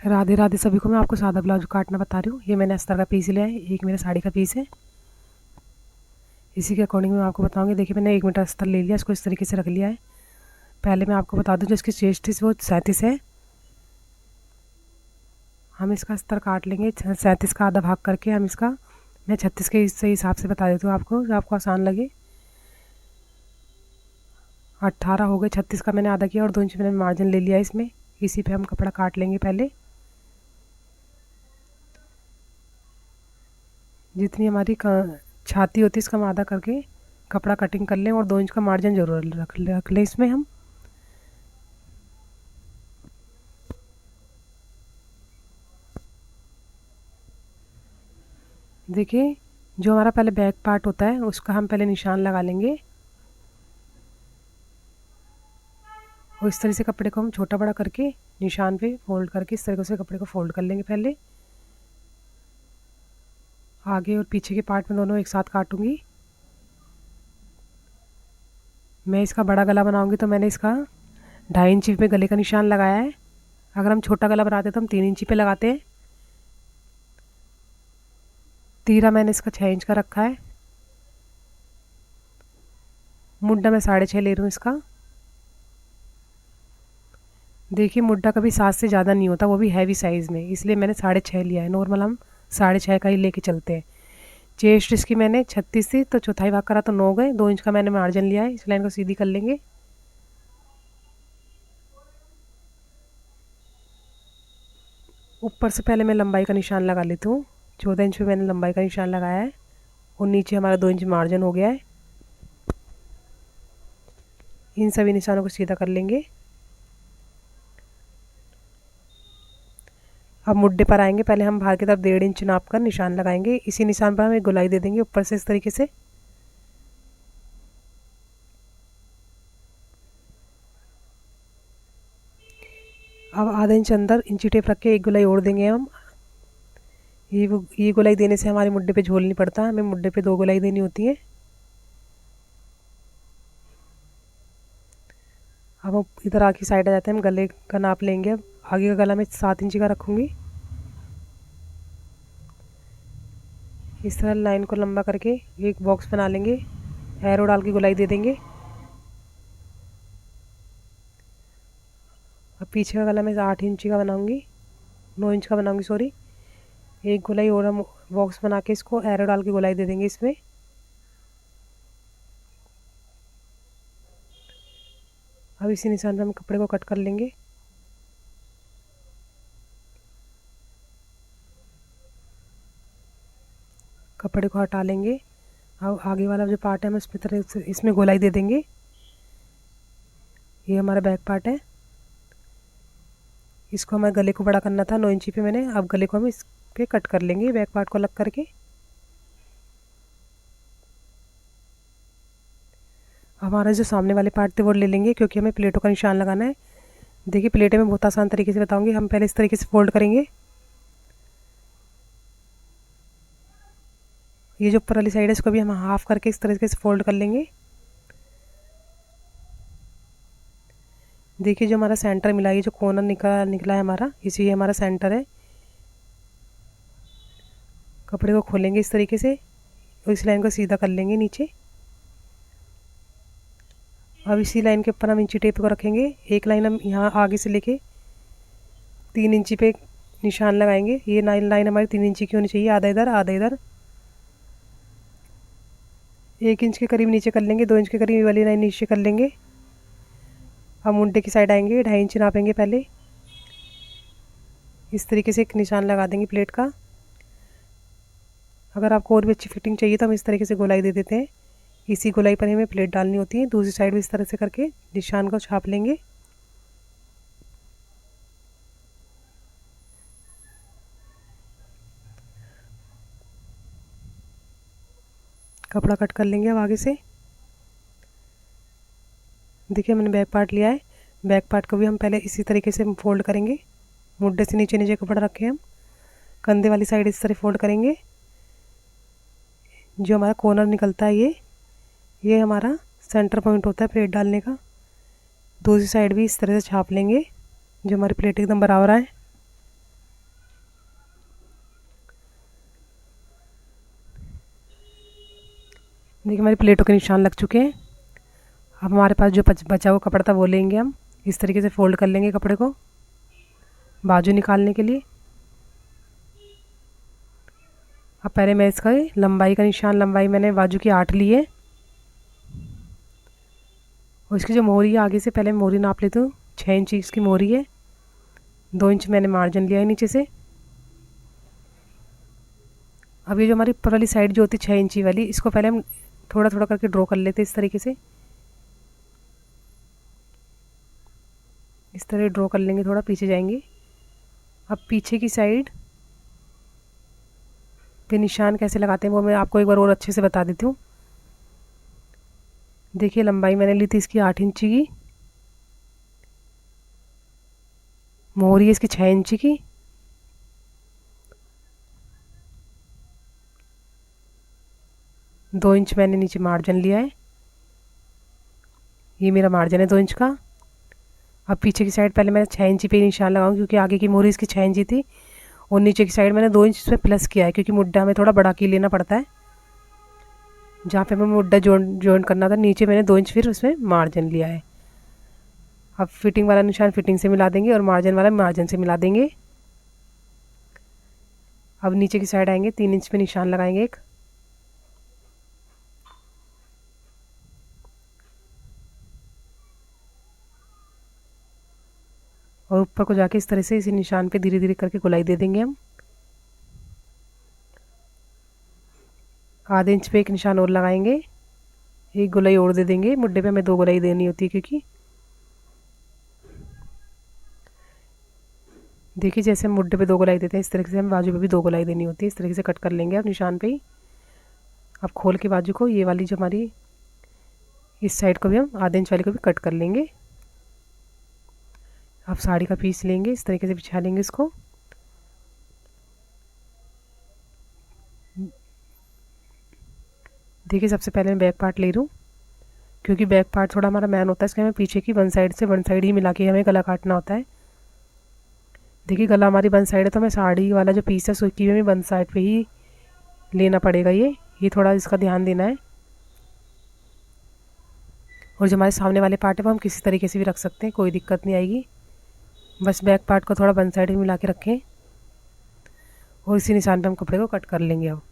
राधे राधे सभी को। मैं आपको सादा ब्लाउज काटना बता रही हूँ। ये मैंने अस्तर का पीस लिया है, एक मेरे साड़ी का पीस है। इसी के अकॉर्डिंग मैं आपको बताऊंगी। देखिए मैंने 1 मीटर अस्तर ले लिया, इसको इस तरीके से रख लिया है। पहले मैं आपको बता दूं, जो इसकी चेस्ट थी वो 37 है। हम इसका अस्तर काट लेंगे 37 का आधा भाग करके। हम इसका मैं 36 के हिसाब से बता देती हूँ आपको, जो आपको आसान लगे। 18 हो गए, 36 का मैंने आधा किया और 2 इंच मैंने मार्जिन ले लिया इसमें। इसी पे हम कपड़ा काट लेंगे। पहले जितनी हमारी छाती होती है इसका हम आधा करके कपड़ा कटिंग कर लें और 2 इंच का मार्जिन जरूर रख लें इसमें हम। देखिए जो हमारा पहले बैक पार्ट होता है उसका हम पहले निशान लगा लेंगे और इस तरह से कपड़े को हम छोटा बड़ा करके निशान पे फोल्ड करके इस तरीके से कपड़े को फोल्ड कर लेंगे। पहले आगे और पीछे के पार्ट में दोनों एक साथ काटूंगी। मैं इसका बड़ा गला बनाऊंगी तो मैंने इसका 2.5 इंच पे गले का निशान लगाया है। अगर हम छोटा गला बनाते तो हम 3 इंच पे लगाते हैं। तीरा मैंने इसका 6 इंच का रखा है। मुड्डा मैं 6.5 ले रही हूँ इसका। देखिए मुड्डा कभी 7 से ज़्यादा नहीं होता, वो भी हैवी साइज़ में, इसलिए मैंने 6.5 लिया है। नॉर्मल हम 6.5 का ही लेके चलते हैं। चेस्ट इसकी मैंने 36 थी तो चौथाई भाग करा तो 9 गए। 2 इंच का मैंने मार्जिन लिया है। इस लाइन को सीधी कर लेंगे। ऊपर से पहले मैं लंबाई का निशान लगा लेती हूँ। 14 इंच पे मैंने लंबाई का निशान लगाया है और नीचे हमारा 2 इंच मार्जिन हो गया है। इन सभी निशानों को सीधा कर लेंगे। अब मुड्डे पर आएंगे। पहले हम बाहर की तरफ 1.5 इंच नाप कर निशान लगाएंगे। इसी निशान पर हम एक गोलाई दे देंगे ऊपर से इस तरीके से। अब आधा इंच अंदर इंची टेप रख के एक गोलाई और देंगे हम। ये गोलाई देने से हमारे मुड्डे पे झोल नहीं पड़ता। हमें मुड्डे पे 2 गोलाई देनी होती है। अब हम इधर आगे साइड आ जाते हैं। हम गले का नाप लेंगे। अब आगे का गला मैं 7 इंची का रखूँगी। इस तरह लाइन को लंबा करके एक बॉक्स बना लेंगे। एरो डाल के गोलाई दे देंगे। अब पीछे का गला मैं 8 इंची का बनाऊंगी, 9 इंच का बनाऊंगी सॉरी। एक गोलाई और हम बॉक्स बना के इसको एरो डाल के गोलाई दे देंगे इसमें। अब इसी निशान पे हम कपड़े को कट कर लेंगे। कपड़े को हटा लेंगे। अब आगे वाला जो पार्ट है हम इसमें गोलाई दे देंगे। ये हमारा बैक पार्ट है। इसको हमें गले को बड़ा करना था 9 इंची पे मैंने। अब गले को हम इस पे कट कर लेंगे बैक पार्ट को अलग करके। हमारा जो सामने वाले पार्ट थे वो ले लेंगे, क्योंकि हमें प्लेटों का निशान लगाना है। देखिए प्लेटें मैं बहुत आसान तरीके से बताऊंगी। हम पहले इस तरीके से फोल्ड करेंगे। ये जो ऊपर वाली साइड है इसको भी हम हाफ करके इस तरीके से फोल्ड कर लेंगे। देखिए जो हमारा सेंटर मिला, ये जो कॉर्नर निकला है हमारा, इसी ये हमारा सेंटर है। कपड़े को खोलेंगे इस तरीके से और इस लाइन को सीधा कर लेंगे नीचे। अब इसी लाइन के ऊपर हम इंची टेप को रखेंगे। एक लाइन हम यहाँ आगे से लेके 3 इंची पे निशान लगाएंगे। ये लाइन हमारी 3 इंची की होनी चाहिए। आधा इधर आधा इधर। 1 इंच के करीब नीचे कर लेंगे। 2 इंच के करीब ये वाली लाइन नीचे कर लेंगे। अब मुंडे की साइड आएंगे, 2.5 इंच नापेंगे पहले। इस तरीके से एक निशान लगा देंगे प्लेट का। अगर आपको और भी अच्छी फिटिंग चाहिए तो हम इस तरीके से गोलाई दे देते हैं। इसी गोलाई पर हमें प्लेट डालनी होती है। दूसरी साइड भी इस तरह से करके निशान को छाप लेंगे। कपड़ा कट कर लेंगे अब आगे से। देखिए मैंने बैक पार्ट लिया है। बैक पार्ट को भी हम पहले इसी तरीके से फोल्ड करेंगे। मुड्डे से नीचे नीचे कपड़ा रखे हम कंधे वाली साइड इस तरह फोल्ड करेंगे। जो हमारा कॉर्नर निकलता है ये हमारा सेंटर पॉइंट होता है प्लेट डालने का। दूसरी साइड भी इस तरह से छाप लेंगे जो हमारी प्लेट एकदम बराबर आए। देखिए हमारी प्लेटों के निशान लग चुके हैं। अब हमारे पास जो बचा हुआ कपड़ा था वो लेंगे हम, इस तरीके से फोल्ड कर लेंगे कपड़े को बाजू निकालने के लिए। अब पहले मैं इसका लंबाई का निशान, लंबाई मैंने बाजू की 8 ली है, और इसकी जो मोहरी है आगे से पहले मोहरी नाप लेती हूँ। 6 इंच इसकी मोहरी है, 2 इंच मैंने मार्जिन लिया है नीचे से। अब ये जो हमारी ऊपर वाली साइड जो होती है 6 इंची वाली, इसको पहले हम थोड़ा थोड़ा करके ड्रॉ कर लेते हैं इस तरीके से। इस तरह ड्रॉ कर लेंगे, थोड़ा पीछे जाएंगे। अब पीछे की साइड पे निशान कैसे लगाते हैं वो मैं आपको एक बार और अच्छे से बता देती हूँ। देखिए लंबाई मैंने ली थी इसकी 8 इंची की, मोहरी है इसकी 6 इंची की, दो इंच मैंने नीचे मार्जिन लिया है, ये मेरा मार्जिन है 2 इंच का। अब पीछे की साइड पहले मैं 6 इंची पे निशान लगाऊंगी, क्योंकि आगे की मोहरी इसकी 6 इंची थी, और नीचे की साइड मैंने 2 इंच इसमें प्लस किया है, क्योंकि मुड्ढा में थोड़ा बड़ा की लेना पड़ता है। जहाँ पे मैं मुड्ढा जॉइंट करना था नीचे मैंने 2 इंच फिर उसमें मार्जिन लिया है। अब फिटिंग वाला निशान फिटिंग से मिला देंगे और मार्जिन वाला मार्जिन से मिला देंगे। अब नीचे की साइड आएंगे, 3 इंच पे निशान लगाएंगे एक, और ऊपर को जाके इस तरह से इसी निशान पे धीरे धीरे करके गोलाई दे देंगे हम। आधे इंच पे एक निशान और लगाएंगे, एक गोलाई और दे देंगे। मुड्ढे पे हमें 2 गोलाई देनी होती है, क्योंकि देखिए जैसे हम मुड्ढे पे 2 गोलाई देते हैं इस तरीके से हम बाजू पे भी 2 गोलाई देनी होती है। इस तरीके से कट कर लेंगे अब निशान पे ही। अब खोल के बाजू को, ये वाली जो हमारी इस साइड को भी हम आधे इंच वाली को भी कट कर लेंगे। अब साड़ी का पीस लेंगे, इस तरीके से बिछा लेंगे इसको। देखिए सबसे पहले मैं बैक पार्ट ले लूँ, क्योंकि बैक पार्ट थोड़ा हमारा मैन होता है, इसलिए हमें पीछे की वन साइड से वन साइड ही मिला के हमें गला काटना होता है। देखिए गला हमारी वन साइड है, तो हमें साड़ी वाला जो पीस है उसकी हमें वन साइड पे ही लेना पड़ेगा। ये थोड़ा इसका ध्यान देना है। और जो हमारे सामने वाले पार्ट है वो हम किसी तरीके से भी रख सकते हैं, कोई दिक्कत नहीं आएगी। बस बैक पार्ट को थोड़ा वन साइड में मिला के रखें, और इसी निशान पे हम कपड़े को कट कर लेंगे अब।